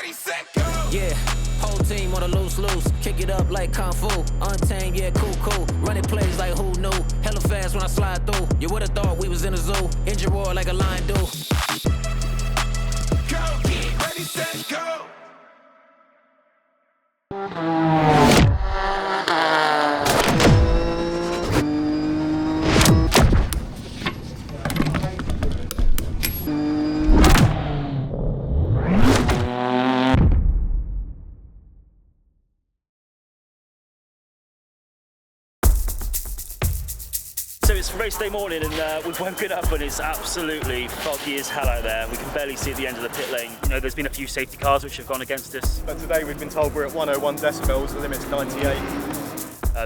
ready, set, go. Yeah, whole team on a loose. Kick it up like Kung Fu. Untamed, yeah, cool. Running plays like who knew. Hella fast when I slide through. You would've thought we was in a zoo. Engine roar like a lion do. Go, get ready, set, go. So it's race day morning and we've woken up and it's absolutely foggy as hell out there. We can barely see at the end of the pit lane. You know, there's been a few safety cars which have gone against us. But today we've been told we're at 101 decibels, the limit's 98.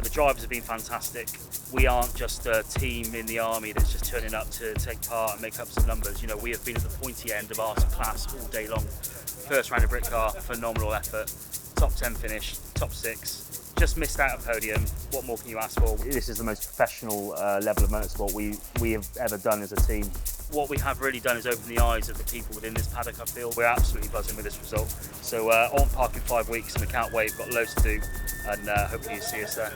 The drivers have been fantastic. We aren't just a team in the army that's just turning up to take part and make up some numbers. You know, we have been at the pointy end of our class all day long. First round of Britcar, phenomenal effort. Top 10 finish, top 6. Just missed out a podium. What more can you ask for? This is the most professional level of motorsport we have ever done as a team. What we have really done is open the eyes of the people within this paddock, I feel. We're absolutely buzzing with this result. So Oulton Park in 5 weeks and we can't wait. We've got loads to do and hopefully you see us there.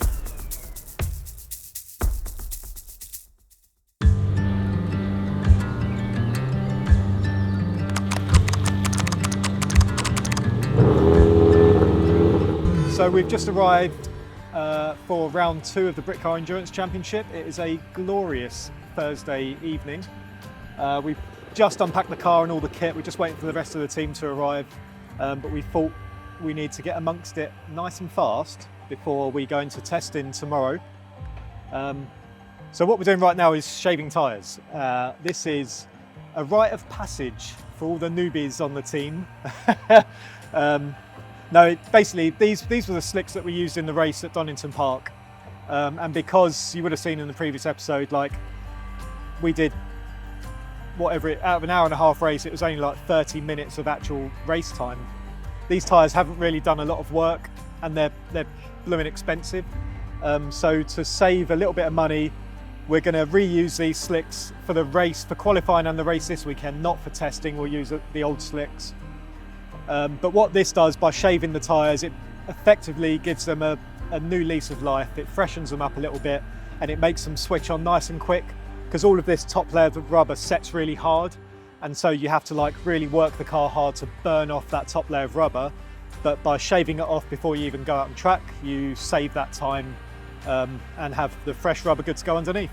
So we've just arrived for round 2 of the Britcar Endurance Championship. It is a glorious Thursday evening. We've just unpacked the car and all the kit. We're just waiting for the rest of the team to arrive. But we thought we need to get amongst it nice and fast before we go into testing tomorrow. So what we're doing right now is shaving tyres. This is a rite of passage for all the newbies on the team. No, basically these were the slicks that we used in the race at Donington Park, and because you would have seen in the previous episode, like we did whatever out of an hour and a half race, it was only like 30 minutes of actual race time. These tyres haven't really done a lot of work, and they're blooming expensive. So to save a little bit of money, we're going to reuse these slicks for the race, for qualifying and the race this weekend, not for testing. We'll use the old slicks. But what this does by shaving the tyres, it effectively gives them a new lease of life. It freshens them up a little bit and it makes them switch on nice and quick, because all of this top layer of rubber sets really hard, and so you have to like really work the car hard to burn off that top layer of rubber. But by shaving it off before you even go out on track, you save that time and have the fresh rubber goods go underneath.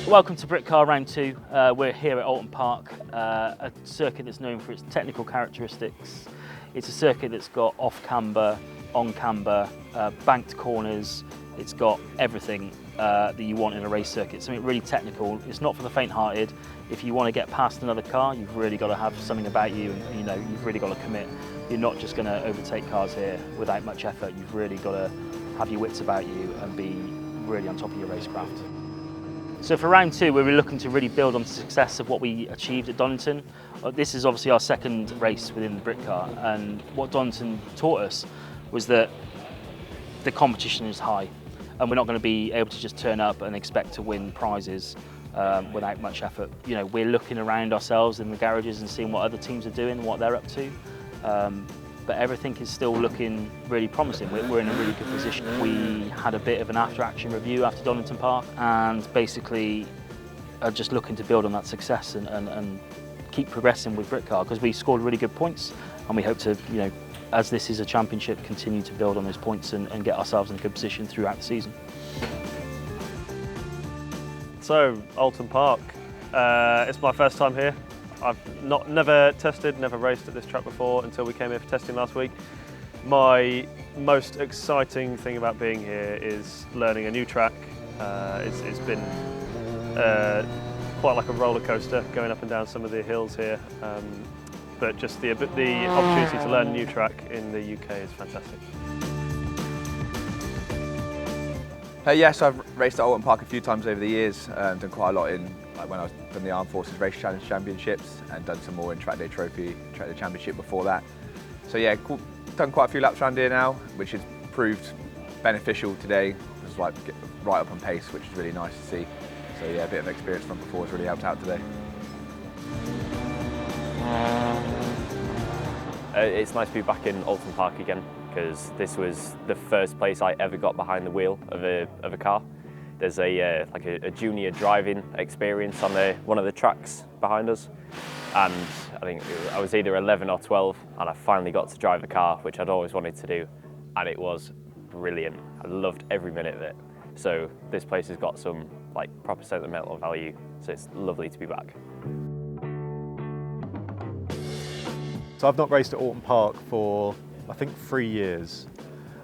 Welcome to Britcar Round 2. We're here at Oulton Park, a circuit that's known for its technical characteristics. It's a circuit that's got off camber, on camber, banked corners. It's got everything that you want in a race circuit, something really technical. It's not for the faint-hearted. If you want to get past another car, you've really got to have something about you, and you know, you've really got to commit. You're not just going to overtake cars here without much effort. You've really got to have your wits about you and be really on top of your racecraft. So for round 2, we're looking to really build on the success of what we achieved at Donington. This is obviously our second race within the Britcar, and what Donington taught us was that the competition is high, and we're not going to be able to just turn up and expect to win prizes without much effort. You know, we're looking around ourselves in the garages and seeing what other teams are doing, what they're up to. But everything is still looking really promising. We're in a really good position. We had a bit of an after-action review after Donington Park, and basically are just looking to build on that success and keep progressing with Britcar, because we scored really good points, and we hope to, you know, as this is a championship, continue to build on those points and get ourselves in a good position throughout the season. So, Oulton Park, it's my first time here. I've never tested, never raced at this track before until we came here for testing last week. My most exciting thing about being here is learning a new track. It's been quite like a roller coaster going up and down some of the hills here, but just the opportunity to learn a new track in the UK is fantastic. Yes, I've raced at Oulton Park a few times over the years, done quite a lot in when I was done the Armed Forces Race Challenge Championships and done some more in Track Day Trophy, Track Day Championship before that. So yeah, done quite a few laps around here now, which has proved beneficial today. It was like right up on pace, which is really nice to see. So yeah, a bit of experience from before has really helped out today. It's nice to be back in Oulton Park again, because this was the first place I ever got behind the wheel of a car. There's like a junior driving experience on one of the tracks behind us, and I think I was either 11 or 12, and I finally got to drive a car, which I'd always wanted to do, and it was brilliant. I loved every minute of it. So this place has got some like proper sentimental value, so it's lovely to be back. So I've not raced at Oulton Park for, I think, 3 years.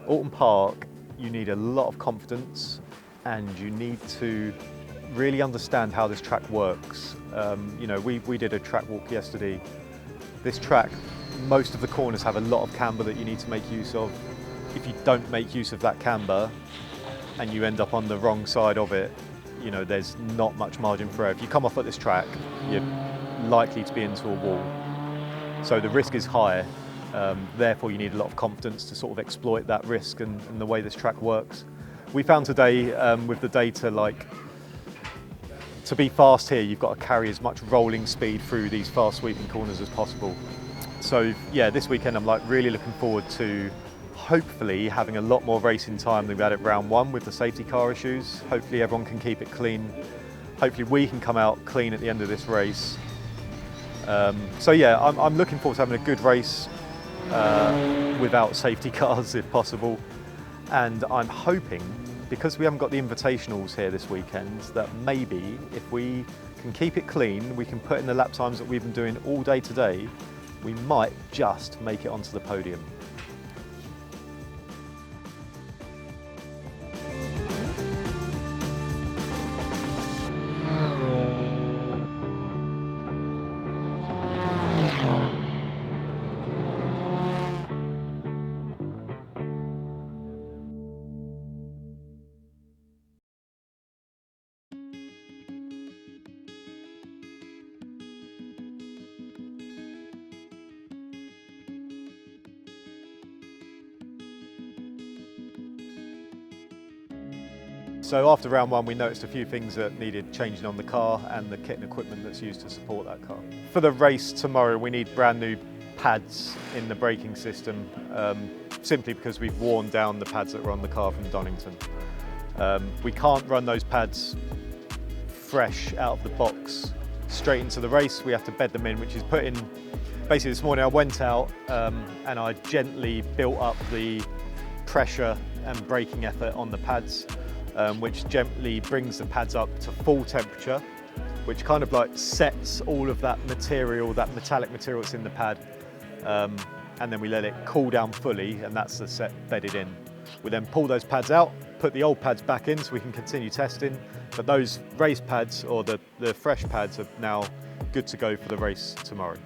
Oulton Park, you need a lot of confidence and you need to really understand how this track works. You know, we did a track walk yesterday. This track, most of the corners have a lot of camber that you need to make use of. If you don't make use of that camber and you end up on the wrong side of it, you know, there's not much margin for error. If you come off at this track, you're likely to be into a wall. So the risk is high, therefore you need a lot of confidence to sort of exploit that risk and the way this track works. We found today with the data, like, to be fast here, you've got to carry as much rolling speed through these fast sweeping corners as possible. So yeah, this weekend I'm like really looking forward to hopefully having a lot more racing time than we had at round one with the safety car issues. Hopefully everyone can keep it clean. Hopefully we can come out clean at the end of this race. So yeah, I'm looking forward to having a good race without safety cars if possible. And I'm hoping, because we haven't got the invitationals here this weekend, that maybe if we can keep it clean, we can put in the lap times that we've been doing all day today, we might just make it onto the podium. So after round one, we noticed a few things that needed changing on the car and the kit and equipment that's used to support that car. For the race tomorrow, we need brand new pads in the braking system, simply because we've worn down the pads that were on the car from Donington. We can't run those pads fresh out of the box straight into the race. We have to bed them in, which is put in. Basically this morning I went out and I gently built up the pressure and braking effort on the pads, which gently brings the pads up to full temperature, which kind of like sets all of that material, that metallic material that's in the pad, and then we let it cool down fully, and that's the set bedded in. We then pull those pads out, put the old pads back in so we can continue testing, but those race pads, or the fresh pads, are now good to go for the race tomorrow.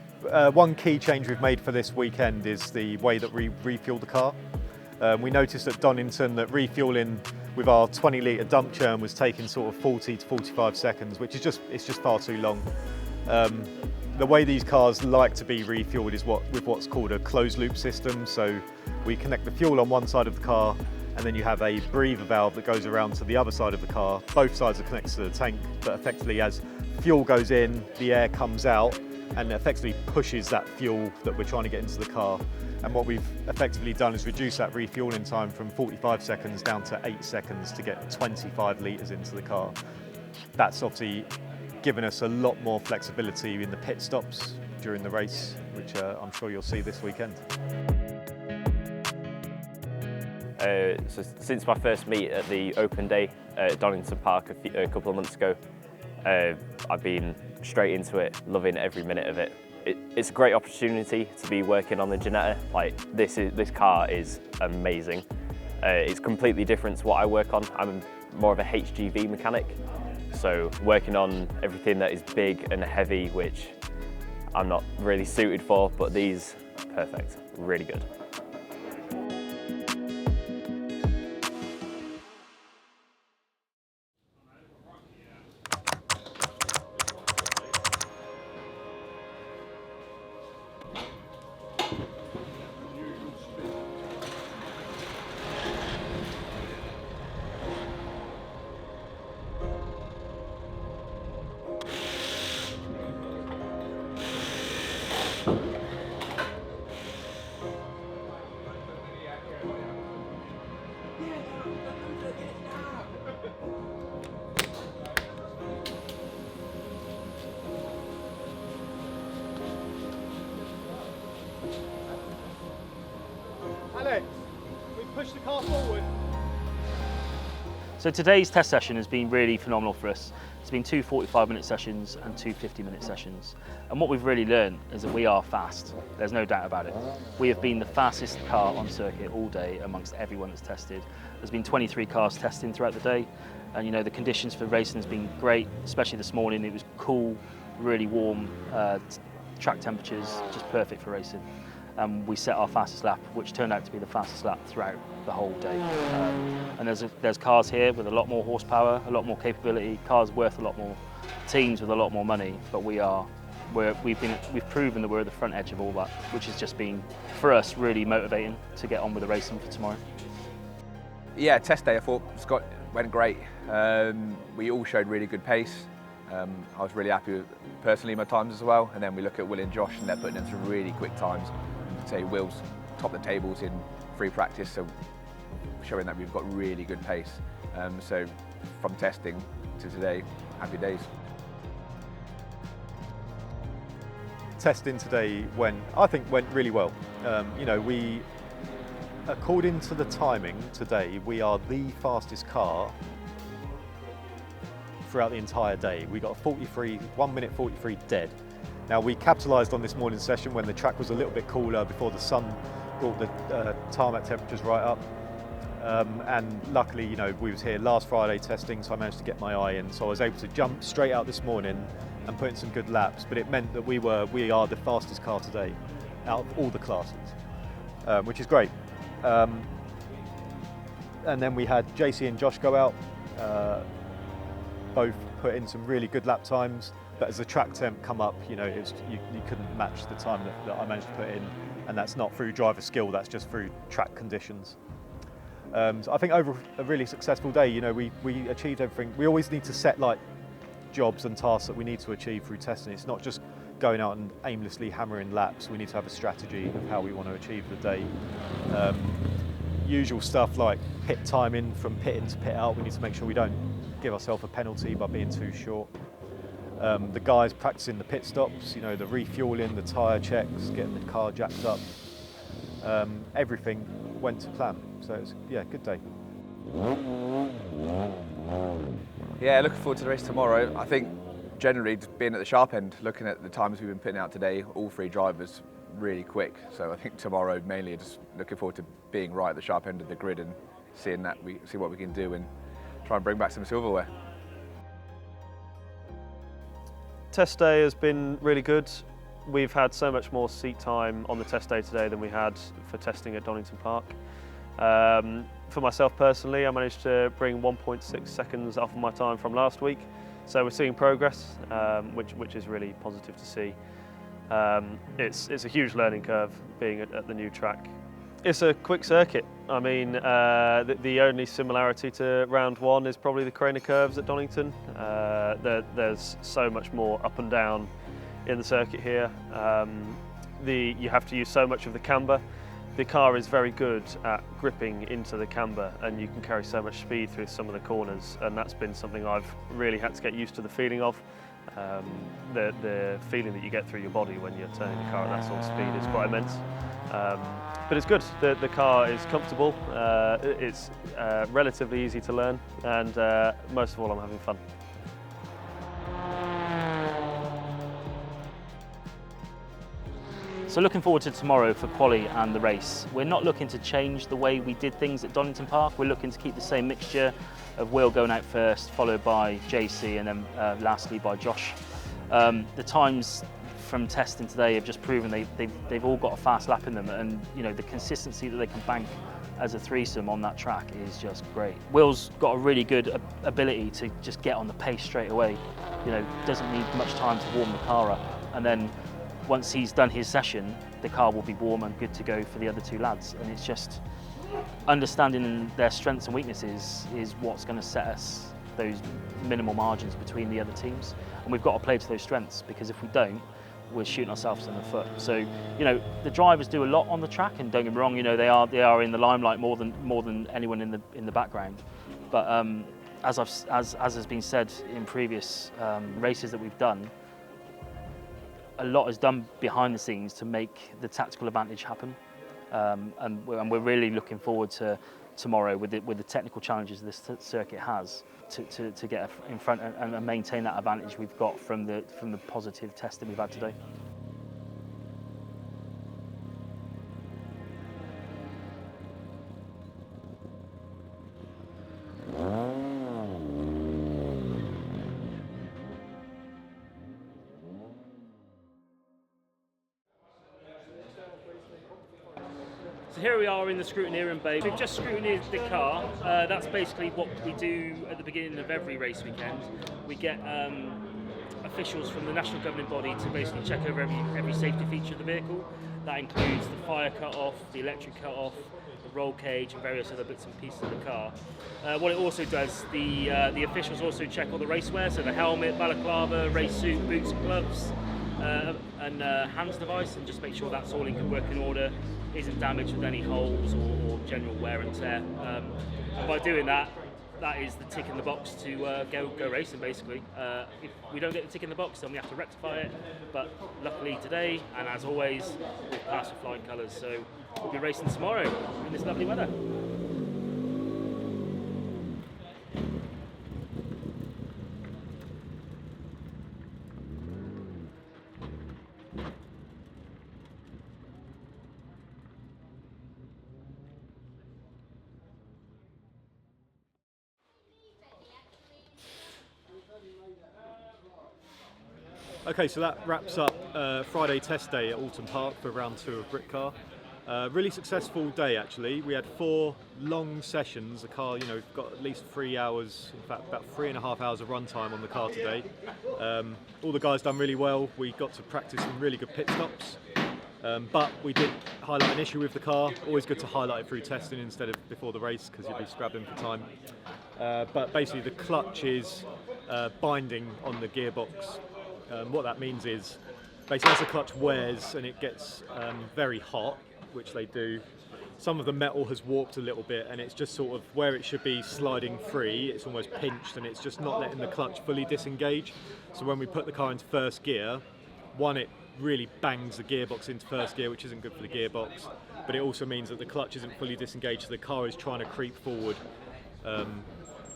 One key change we've made for this weekend is the way that we refuel the car. We noticed at Donington that refueling with our 20 litre dump churn was taking sort of 40 to 45 seconds, which is just far too long. The way these cars like to be refueled is with what's called a closed loop system. So we connect the fuel on one side of the car, and then you have a breather valve that goes around to the other side of the car. Both sides are connected to the tank, but effectively as fuel goes in, the air comes out and effectively pushes that fuel that we're trying to get into the car. And what we've effectively done is reduce that refueling time from 45 seconds down to 8 seconds to get 25 litres into the car. That's obviously given us a lot more flexibility in the pit stops during the race, which I'm sure you'll see this weekend. So since my first meet at the open day at Donington Park a couple of months ago, I've been straight into it, loving every minute of it. It's a great opportunity to be working on the Ginetta. Like this car is amazing. It's completely different to what I work on. I'm more of a HGV mechanic, so working on everything that is big and heavy, which I'm not really suited for, but these, perfect, really good. push the car forward. So today's test session has been really phenomenal for us. It's been two 45-minute sessions and two 50-minute sessions. And what we've really learned is that we are fast. There's no doubt about it. We have been the fastest car on circuit all day amongst everyone that's tested. There's been 23 cars testing throughout the day. And you know, the conditions for racing has been great, especially this morning. It was cool, really warm, track temperatures, just perfect for racing. We set our fastest lap, which turned out to be the fastest lap throughout the whole day. And there's cars here with a lot more horsepower, a lot more capability, cars worth a lot more, teams with a lot more money. But we've proven that we're at the front edge of all that, which has just been, for us, really motivating to get on with the racing for tomorrow. Yeah, test day I thought went great. We all showed really good pace. I was really happy with personally my times as well. And then we look at Will and Josh, and they're putting in some really quick times. And say Will's top the tables in free practice, so showing that we've got really good pace. So from testing to today, happy days. Testing today I think went really well. You know, according to the timing today, we are the fastest car throughout the entire day. We got 1 minute 43 dead. Now we capitalised on this morning's session when the track was a little bit cooler before the sun brought the tarmac temperatures right up. And luckily, you know, we was here last Friday testing, so I managed to get my eye in. So I was able to jump straight out this morning and put in some good laps. But it meant that we are the fastest car today out of all the classes, which is great. And then we had JC and Josh go out, both put in some really good lap times, but as the track temp come up, you know, you couldn't match the time that I managed to put in, and that's not through driver skill, that's just through track conditions. So I think over a really successful day, you know, we achieved everything. We always need to set like jobs and tasks that we need to achieve through testing. It's not just going out and aimlessly hammering laps. We need to have a strategy of how we want to achieve the day. Usual stuff like pit timing, from pit in to pit out. We need to make sure we don't give ourselves a penalty by being too short. The guys practicing the pit stops, you know, the refueling, the tyre checks, getting the car jacked up. Everything went to plan. So it's, yeah, good day. Yeah, looking forward to the race tomorrow. I think generally just being at the sharp end, looking at the times we've been putting out today, all three drivers really quick. So I think tomorrow mainly just looking forward to being right at the sharp end of the grid and see what we can do and try and bring back some silverware. Test day has been really good. We've had so much more seat time on the test day today than we had for testing at Donington Park. For myself personally, I managed to bring 1.6 seconds off of my time from last week. So we're seeing progress, which is really positive to see. It's a huge learning curve being at the new track. It's a quick circuit. I mean, the only similarity to round one is probably the Craner curves at Donington. There's so much more up and down in the circuit here. You have to use so much of the camber. The car is very good at gripping into the camber, and you can carry so much speed through some of the corners, and that's been something I've really had to get used to the feeling of. The feeling that you get through your body when you're turning the car at that sort of speed is quite immense. But it's good. The car is comfortable, it's relatively easy to learn, and most of all I'm having fun. So looking forward to tomorrow for quali and the race. We're not looking to change the way we did things at Donington Park. We're looking to keep the same mixture of Will going out first, followed by JC, and then lastly by Josh. The times from testing today have just proven they've all got a fast lap in them, and you know, the consistency that they can bank as a threesome on that track is just great. Will's got a really good ability to just get on the pace straight away. You know, doesn't need much time to warm the car up, and then once he's done his session, the car will be warm and good to go for the other two lads. And it's just understanding their strengths and weaknesses is what's going to set us those minimal margins between the other teams. And we've got to play to those strengths, because if we don't, we're shooting ourselves in the foot. So, you know, the drivers do a lot on the track, and don't get me wrong, you know, they are in the limelight more than anyone in the background. But as has been said in previous races that we've done, a lot is done behind the scenes to make the tactical advantage happen. and we're really looking forward to tomorrow with the technical challenges this circuit has to get in front and maintain that advantage we've got from the positive testing we've had today. So here we are in the scrutineering bay. We've just scrutinised the car. That's basically what we do at the beginning of every race weekend. We get officials from the national governing body to basically check over every safety feature of the vehicle. That includes the fire cut-off, the electric cut-off, the roll cage and various other bits and pieces of the car. What it also does, the officials also check all the racewear, so the helmet, balaclava, race suit, boots and gloves, and hands device, and just make sure that's all in working order, isn't damaged with any holes or general wear and tear. And by doing that, that is the tick in the box to go racing basically. If we don't get the tick in the box, then we have to rectify it, but luckily today, and as always, we'll pass with flying colours, so we'll be racing tomorrow in this lovely weather. Okay, so that wraps up Friday test day at Oulton Park for round 2 of Britcar. Really successful day actually. We had 4 long sessions. The car, got at least 3 hours, in fact about 3.5 hours of run time on the car today. All the guys done really well. We got to practice some really good pit stops. But we did highlight an issue with the car. Always good to highlight it through testing instead of before the race because you'd be scrabbling for time. But basically the clutch is binding on the gearbox. What that means is basically as the clutch wears and it gets very hot, which they do, some of the metal has warped a little bit and it's just sort of where it should be sliding free, it's almost pinched and it's just not letting the clutch fully disengage. So when we put the car into first gear, one, it really bangs the gearbox into first gear, which isn't good for the gearbox, but it also means that the clutch isn't fully disengaged, so the car is trying to creep forward,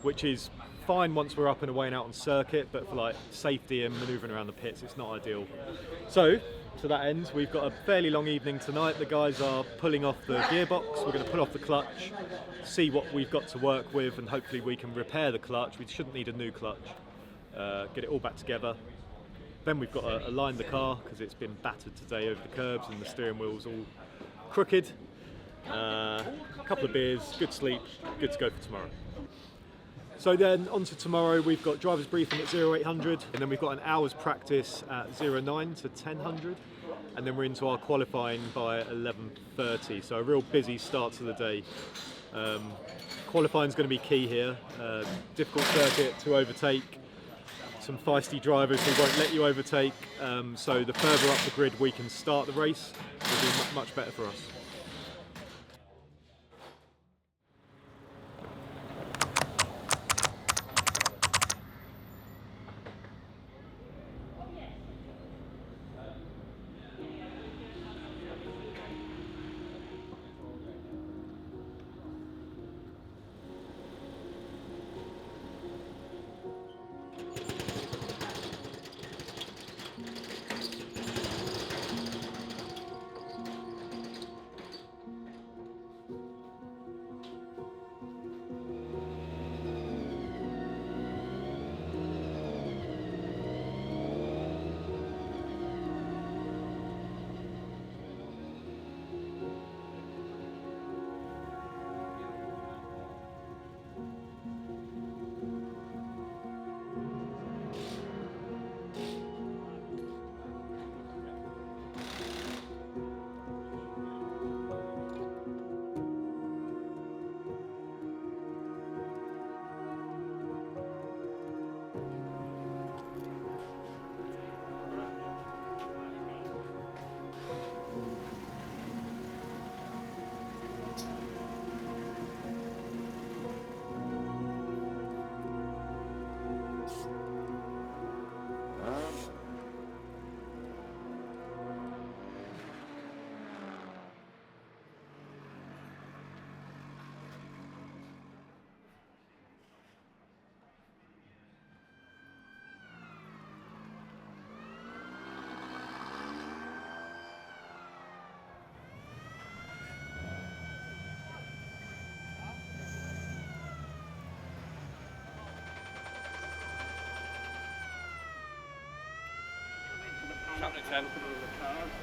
which is fine once we're up and away and out on circuit, but for like safety and manoeuvring around the pits, it's not ideal. So to that end, we've got a fairly long evening tonight. The guys are pulling off the gearbox, we're going to pull off the clutch, see what we've got to work with, and hopefully we can repair the clutch. We shouldn't need a new clutch. Get it all back together. Then we've got to align the car because it's been battered today over the curbs and the steering wheel's all crooked. A couple of beers, good sleep, good to go for tomorrow. So then on to tomorrow, we've got driver's briefing at 0800 and then we've got an hour's practice at 09 to 1000 and then we're into our qualifying by 11:30, so a real busy start to the day. Qualifying is going to be key here, difficult circuit to overtake, some feisty drivers who won't let you overtake, so the further up the grid we can start the race will be much better for us.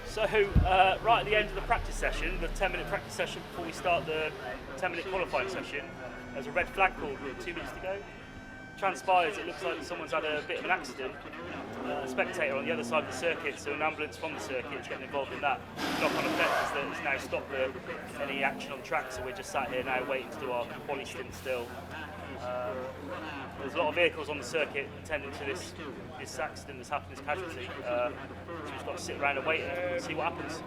So, right at the end of the practice session, the 10-minute practice session before we start the 10-minute qualifying session, there's a red flag called with 2 minutes to go. Transpires, it looks like someone's had a bit of an accident. A spectator on the other side of the circuit, so an ambulance from the circuit is getting involved in that. Knock-on effect is that it's now stopped any action on track, so we're just sat here now waiting to do our quali stint still. There's a lot of vehicles on the circuit attending to this accident that's happened, this casualty. So we've just got to sit around and wait and see what happens.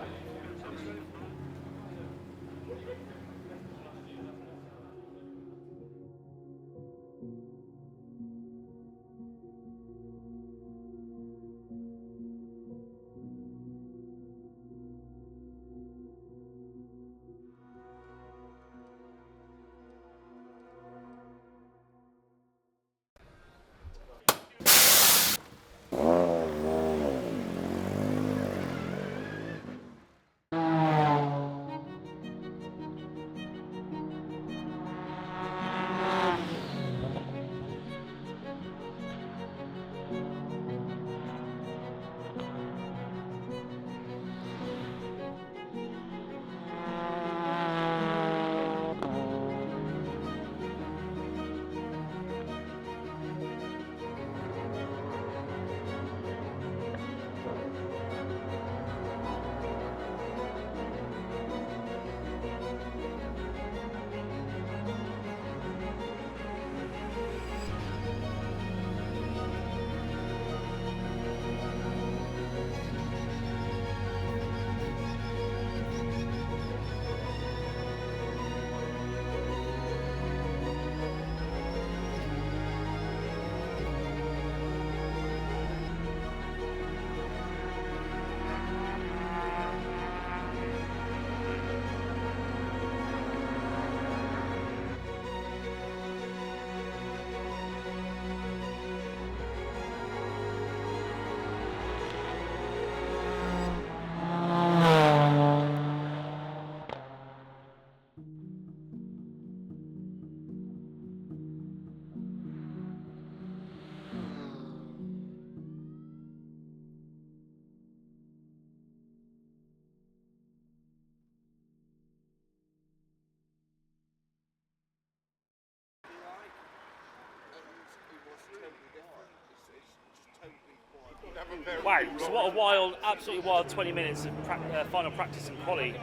Wow, so what a wild, absolutely wild 20 minutes of final practice and quali.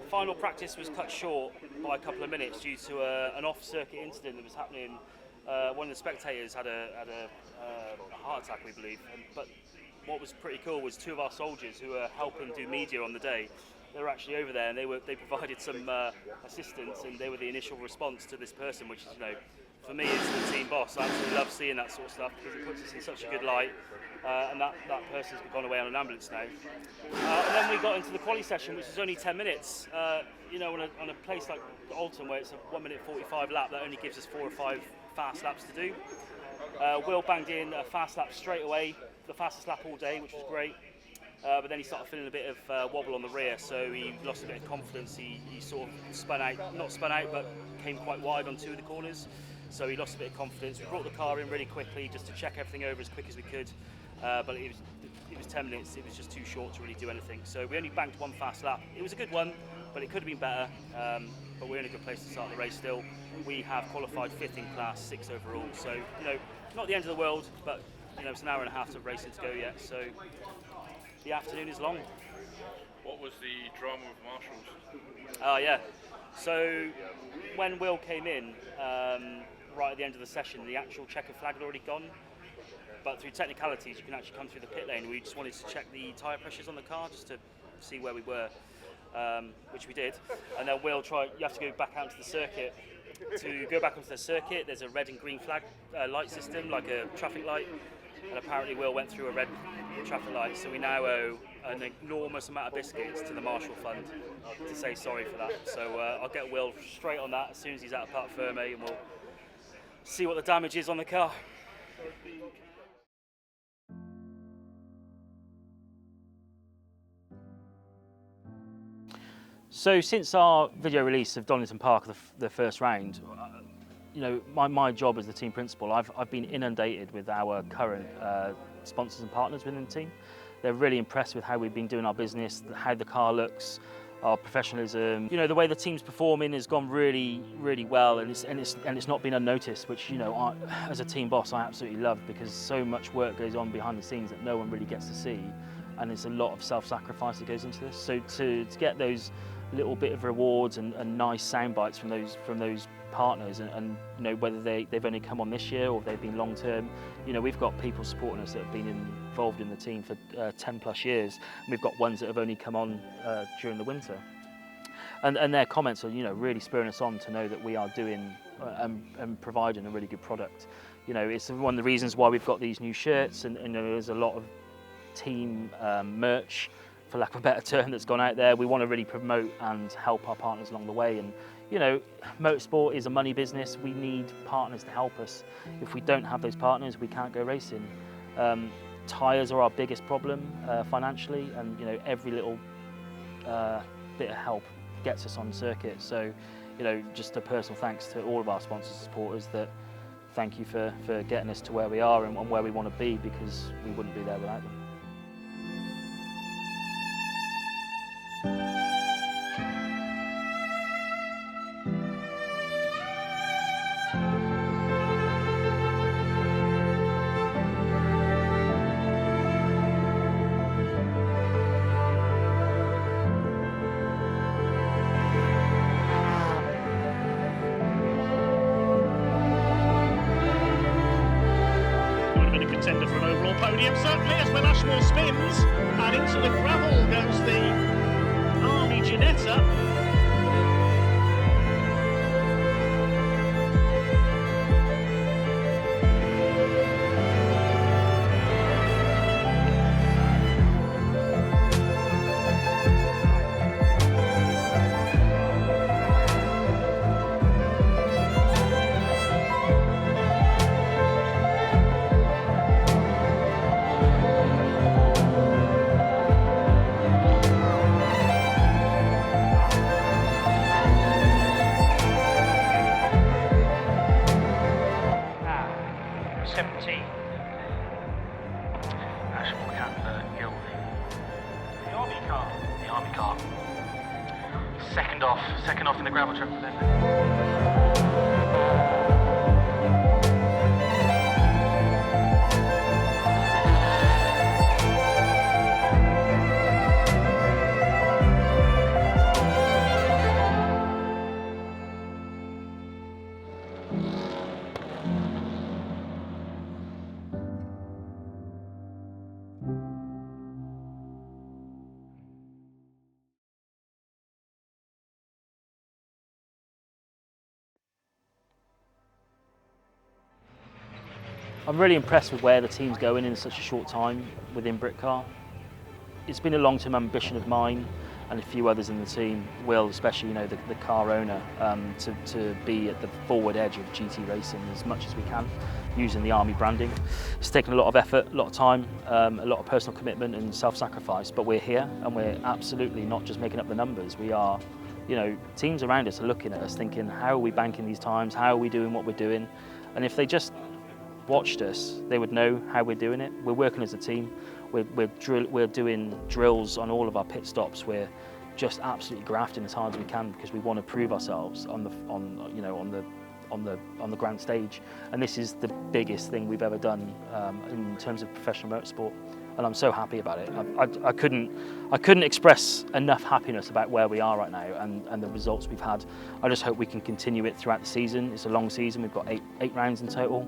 Final practice was cut short by a couple of minutes due to an off-circuit incident that was happening. One of the spectators had a heart attack, we believe. But what was pretty cool was two of our soldiers who were helping do media on the day. They were actually over there and they provided some assistance, and they were the initial response to this person, which is, you know, for me as the team boss, I absolutely love seeing that sort of stuff because it puts us in such a good light. And that person's gone away on an ambulance now. And then we got into the quali session, which was only 10 minutes. You know, on a place like Oulton, where it's a 1 minute 45 lap, that only gives us 4 or 5 fast laps to do. Will banged in a fast lap straight away, the fastest lap all day, which was great. But then he started feeling a bit of wobble on the rear, so he lost a bit of confidence. He sort of not spun out, but came quite wide on 2 of the corners. So he lost a bit of confidence. We brought the car in really quickly just to check everything over as quick as we could. But it was 10 minutes, it was just too short to really do anything. So we only banked 1 fast lap. It was a good one, but it could have been better. But we're in a good place to start the race still. We have qualified 5th in class, 6th overall. So, you know, not the end of the world, but, you know, it's an hour and a half of racing to go yet. So the afternoon is long. What was the drama with marshals? Oh, yeah. So when Will came in, right at the end of the session, the actual checker flag had already gone. But through technicalities, you can actually come through the pit lane. We just wanted to check the tyre pressures on the car just to see where we were, which we did. And then you have to go back out to the circuit. To go back onto the circuit, there's a red and green flag light system, like a traffic light. And apparently Will went through a red traffic light, so we now owe an enormous amount of biscuits to the Marshall Fund to say sorry for that. So I'll get Will straight on that as soon as he's out of Parc Ferme, and we'll see what the damage is on the car. So since our video release of Donington Park, the first round, you know, my job as the team principal, I've been inundated with our current sponsors and partners within the team. they're really impressed with how we've been doing our business, how the car looks, our professionalism. You know, the way the team's performing has gone really, really well, and it's not been unnoticed, which, you know, as a team boss, I absolutely love, because so much work goes on behind the scenes that no one really gets to see, and there's a lot of self-sacrifice that goes into this. So to get those little bit of rewards and nice sound bites from those partners, and you know, whether they've only come on this year or they've been long term, you know, we've got people supporting us that have been involved in the team for 10 plus years, and we've got ones that have only come on during the winter, and their comments are, you know, really spurring us on to know that we are doing and providing a really good product. You know, it's one of the reasons why we've got these new shirts, and you know, there's a lot of team merch, for lack of a better term, that's gone out there. We want to really promote and help our partners along the way. And you know, motorsport is a money business. We need partners to help us. If we don't have those partners, we can't go racing. Tyres are our biggest problem financially, and you know, every little bit of help gets us on circuit. So, you know, just a personal thanks to all of our sponsors and supporters. That thank you for getting us to where we are and where we want to be, because we wouldn't be there without them. Contender for an overall podium, certainly, as Will Ashmore spins, and into the gravel goes the Army Ginetta. The Army car. Second off in the gravel trap for them. I'm really impressed with where the team's going in such a short time within Britcar. It's been a long-term ambition of mine and a few others in the team, Will especially, you know, the car owner, to be at the forward edge of GT racing as much as we can, using the Army branding. It's taken a lot of effort, a lot of time, a lot of personal commitment and self-sacrifice, but we're here and we're absolutely not just making up the numbers. We are, you know, teams around us are looking at us thinking, how are we banking these times? How are we doing what we're doing? And if they just watched us, they would know how we're doing it. We're working as a team. We're doing drills on all of our pit stops. We're just absolutely grafting as hard as we can because we want to prove ourselves on the grand stage. And this is the biggest thing we've ever done in terms of professional motorsport. And I'm so happy about it. I couldn't express enough happiness about where we are right now and the results we've had. I just hope we can continue it throughout the season. It's a long season. We've got eight rounds in total.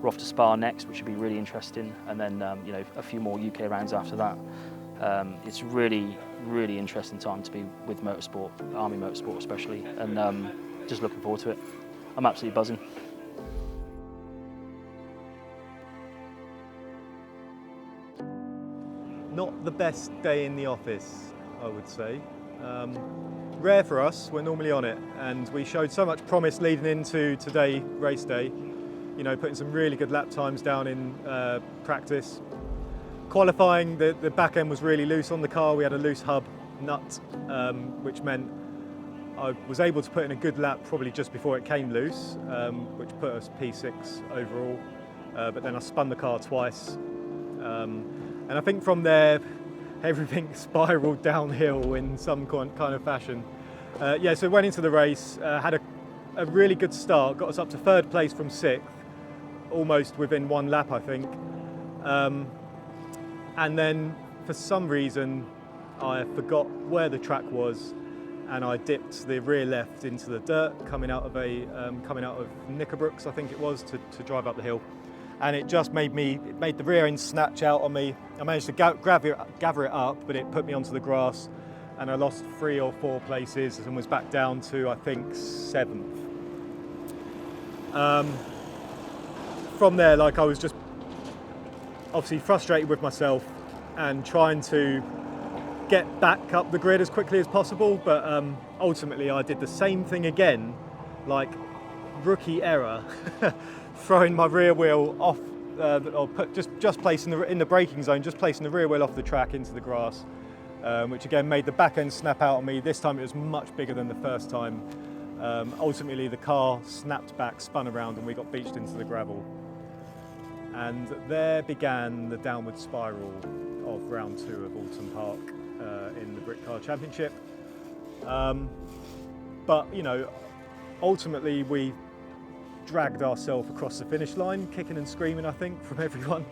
We're off to Spa next, which will be really interesting, and then you know, a few more UK rounds after that. It's really, really interesting time to be with motorsport, Army Motorsport especially, and just looking forward to it. I'm absolutely buzzing. Not the best day in the office, I would say. Rare for us, we're normally on it, and we showed so much promise leading into today, race day. You know, putting some really good lap times down in practice. Qualifying, the back end was really loose on the car. We had a loose hub nut, which meant I was able to put in a good lap probably just before it came loose, which put us P6 overall. But then I spun the car twice. And I think from there, everything spiraled downhill in some kind of fashion. So went into the race, had a really good start, got us up to 3rd place from 6th, almost within 1 lap, I think. And then for some reason, I forgot where the track was, and I dipped the rear left into the dirt coming out of Knickerbrooks, I think it was, to drive up the hill. And it just made the rear end snatch out on me. I managed to gather it up, but it put me onto the grass, and I lost 3 or 4 places and was back down to, I think, 7th. From there, I was just obviously frustrated with myself and trying to get back up the grid as quickly as possible, but ultimately I did the same thing again, rookie error, throwing my rear wheel off, just placing in the braking zone, just placing the rear wheel off the track into the grass, which again made the back end snap out on me. This time it was much bigger than the first time. Ultimately the car snapped back, spun around, and we got beached into the gravel. And there began the downward spiral of round 2 of Oulton Park in the Britcar Championship. But ultimately we dragged ourselves across the finish line, kicking and screaming, I think, from everyone.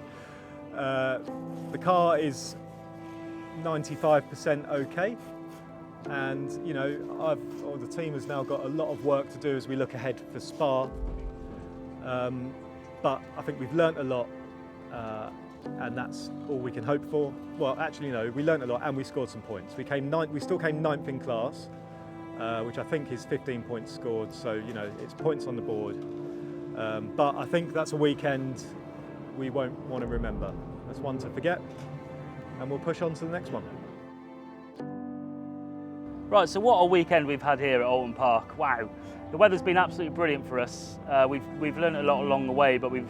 The car is 95% okay, and the team has now got a lot of work to do as we look ahead for Spa. But I think we've learnt a lot, and that's all we can hope for. Well, actually, no, we learnt a lot and we scored some points. We still came 9th in class, which I think is 15 points scored, so it's points on the board. But I think that's a weekend we won't want to remember. That's one to forget, and we'll push on to the next one. Right, so what a weekend we've had here at Oulton Park. Wow, the weather's been absolutely brilliant for us. We've learned a lot along the way, but we've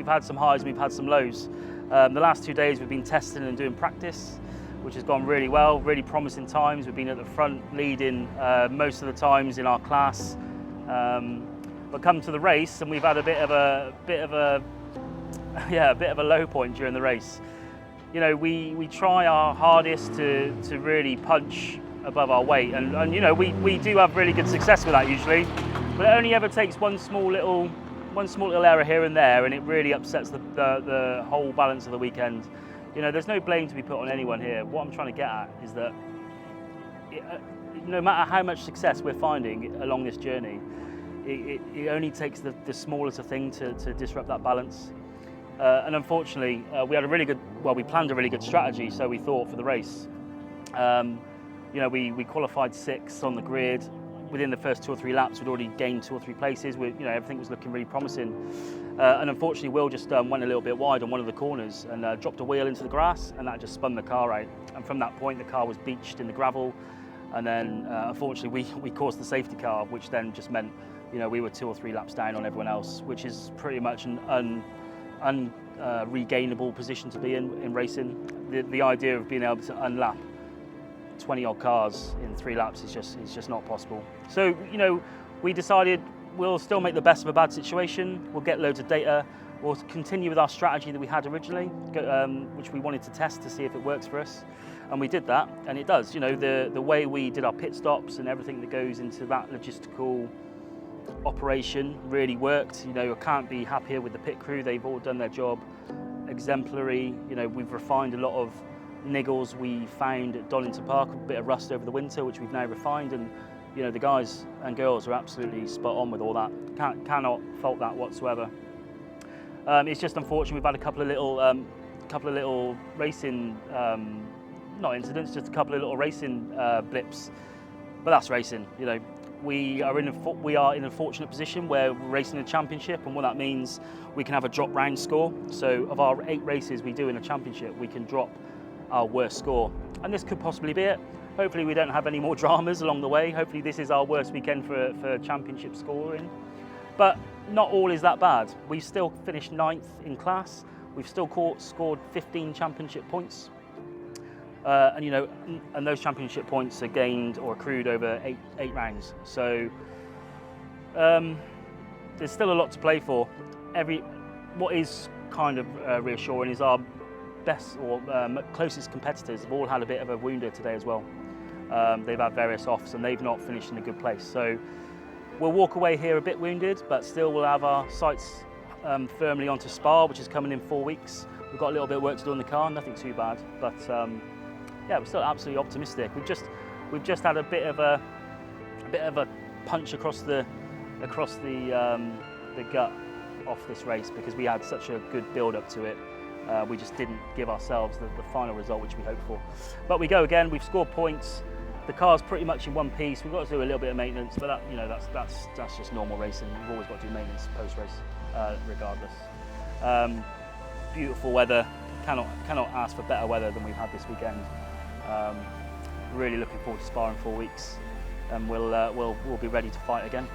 had some highs, we've had some lows. The last 2 days we've been testing and doing practice, which has gone really well, really promising times. We've been at the front leading most of the times in our class. But come to the race, and we've had a bit of a low point during the race. We try our hardest to really punch above our weight, and we do have really good success with that usually, but it only ever takes one small little error here and there, and it really upsets the whole balance of the weekend. There's no blame to be put on anyone here. What I'm trying to get at is that no matter how much success we're finding along this journey, it only takes the smallest thing to disrupt that balance. And unfortunately, we planned a really good strategy, so we thought, for the race. We qualified 6th on the grid. Within the first 2 or 3 laps, we'd already gained 2 or 3 places. Everything was looking really promising. And unfortunately, Will just went a little bit wide on one of the corners and dropped a wheel into the grass, and that just spun the car out. And from that point, the car was beached in the gravel. And then, unfortunately, we caused the safety car, which then just meant, we were 2 or 3 laps down on everyone else, which is pretty much an unregainable position to be in racing. The idea of being able to unlap 20 odd cars in 3 laps is just not possible. So we decided we'll still make the best of a bad situation. We'll get loads of data. We'll continue with our strategy that we had originally, which we wanted to test to see if it works for us, and we did that, and it does. The way we did our pit stops and everything that goes into that logistical operation really worked. I can't be happier with the pit crew. They've all done their job exemplary. We've refined a lot of niggles we found at Donington Park, a bit of rust over the winter, which we've now refined, and the guys and girls are absolutely spot on with all that. Cannot fault that whatsoever. It's just unfortunate we've had a couple of little racing, not incidents, just a couple of little racing blips, but that's racing. We are in a fortunate position where we're racing a championship, and what that means, we can have a drop round score. So of our 8 races we do in a championship, we can drop our worst score, and this could possibly be it. Hopefully we don't have any more dramas along the way. Hopefully this is our worst weekend for championship scoring, but not all is that bad. We've still finished 9th in class. We've still scored 15 championship points, and those championship points are gained or accrued over 8 rounds. So there's still a lot to play for. What is kind of reassuring is our best or closest competitors have all had a bit of a wounder today as well. They've had various offs and they've not finished in a good place. So we'll walk away here a bit wounded, but still we'll have our sights firmly onto Spa, which is coming in 4 weeks. We've got a little bit of work to do on the car, nothing too bad, but yeah, we're still absolutely optimistic. We've just had a bit of a punch across the gut off this race because we had such a good build up to it. We just didn't give ourselves the final result which we hoped for. But we go again. We've scored points. The car's pretty much in one piece. We've got to do a little bit of maintenance, but that's just normal racing. We've always got to do maintenance post race, regardless. Beautiful weather. Cannot ask for better weather than we've had this weekend. Really looking forward to Spa in 4 weeks, and we'll be ready to fight again.